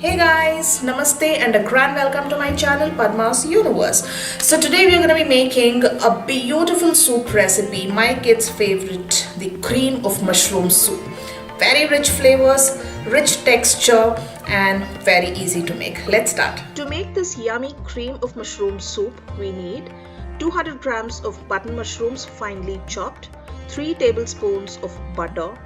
Hey guys, Namaste and a grand welcome to my channel Padma's Universe. So today we are going to be making a beautiful soup recipe, my kids' favorite, the cream of mushroom soup. Very rich flavors, rich texture and very easy to make. Let's start. To make this yummy cream of mushroom soup, we need 200 grams of button mushrooms finely chopped, 3 tablespoons of butter,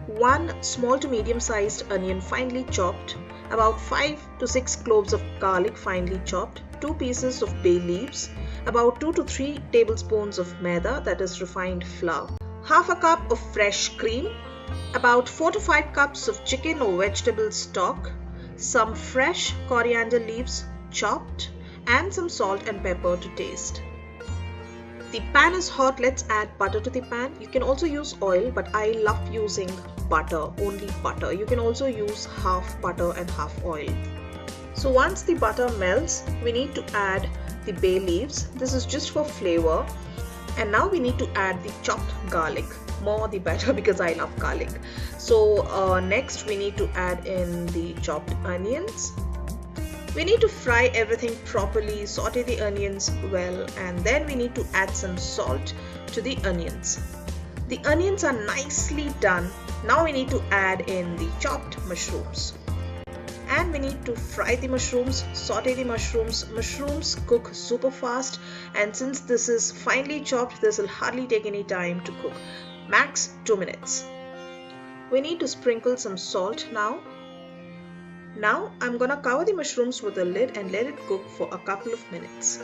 1 small to medium sized onion finely chopped, about 5 to 6 cloves of garlic finely chopped, 2 pieces of bay leaves, about 2 to 3 tablespoons of maida, that is refined flour, half a cup of fresh cream, about 4 to 5 cups of chicken or vegetable stock, some fresh coriander leaves chopped, and some salt and pepper to taste. The pan is hot, let's add butter to the pan. You can also use oil, but I love using butter, only butter. You can also use half butter and half oil. So once the butter melts, we need to add the bay leaves. This is just for flavor. And now we need to add the chopped garlic. More the better because I love garlic. So next we need to add in the chopped onions. We need to fry everything properly, saute the onions well, and then we need to add some salt to the onions. The onions are nicely done. Now we need to add in the chopped mushrooms. And we need to fry the mushrooms, saute the mushrooms. Mushrooms cook super fast, and since this is finely chopped, this will hardly take any time to cook. Max 2 minutes. We need to sprinkle some salt now. Now I'm gonna cover the mushrooms with a lid and let it cook for a couple of minutes.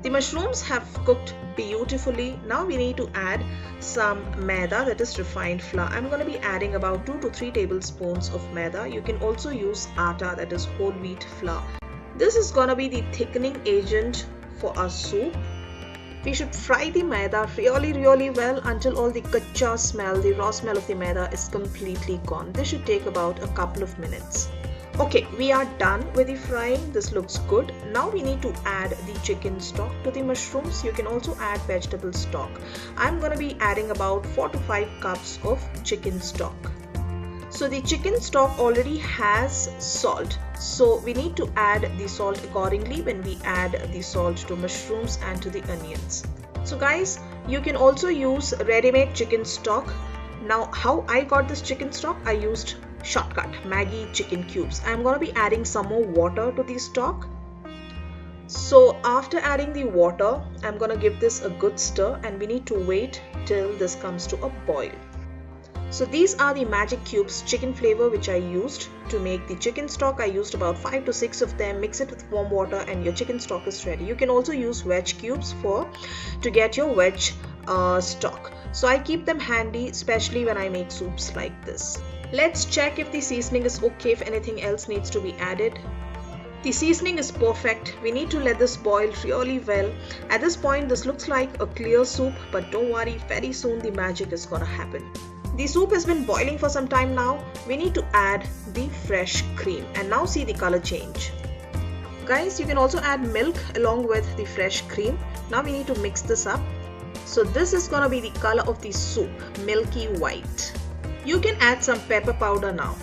The mushrooms have cooked beautifully. Now we need to add some maida, that is refined flour. I'm gonna be adding about 2 to 3 tablespoons of maida. You can also use atta, that is whole wheat flour. This is gonna be the thickening agent for our soup. We should fry the maida really well until all the kacha smell, the raw smell of the maida is completely gone. This should take about a couple of minutes. Okay, we are done with the frying. This looks good. Now we need to add the chicken stock to the mushrooms. You can also add vegetable stock. I'm going to be adding about 4 to 5 cups of chicken stock. So the chicken stock already has salt, so we need to add the salt accordingly when we add the salt to mushrooms and to the onions. So guys, you can also use ready-made chicken stock. Now how I got this chicken stock, I used shortcut Maggi chicken cubes. I'm going to be adding some more water to the stock. So after adding the water, I'm going to give this a good stir, and we need to wait till this comes to a boil. So these are the magic cubes chicken flavor which I used to make the chicken stock. I used about 5 to 6 of them. Mix it with warm water and your chicken stock is ready. You can also use veg cubes to get your veg stock. So I keep them handy, especially when I make soups like this. Let's check if the seasoning is okay, if anything else needs to be added. The seasoning is perfect. We need to let this boil really well. At this point, this looks like a clear soup, but don't worry, very soon the magic is gonna happen. The soup has been boiling for some time now. We need to add the fresh cream, and now see the color change. Guys, you can also add milk along with the fresh cream. Now we need to mix this up. So this is gonna be the color of the soup, milky white. You can add some pepper powder now.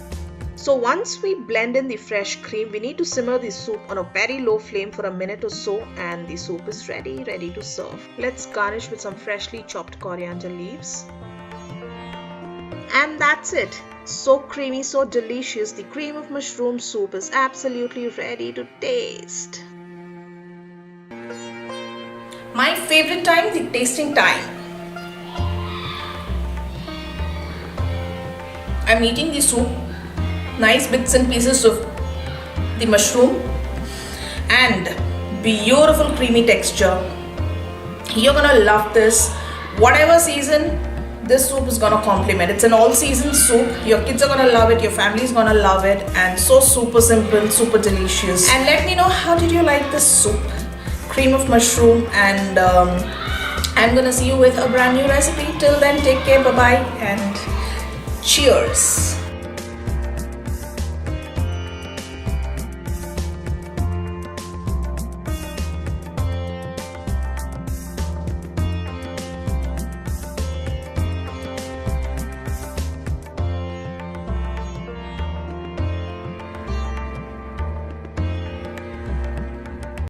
So once we blend in the fresh cream, we need to simmer the soup on a very low flame for a minute or so, and the soup is ready to serve. Let's garnish with some freshly chopped coriander leaves. And that's it. So creamy, so delicious. The cream of mushroom soup is absolutely ready to taste. My favorite time, the tasting time. I'm eating the soup. Nice bits and pieces of the mushroom and beautiful creamy texture. You're gonna love this. Whatever season, this soup is gonna complement. It's an all-season soup. Your kids are gonna love it, your family is gonna love it, and so super simple, super delicious. And let me know, how did you like this soup? Cream of mushroom, and I'm gonna see you with a brand new recipe. Till then, take care, bye-bye, and cheers.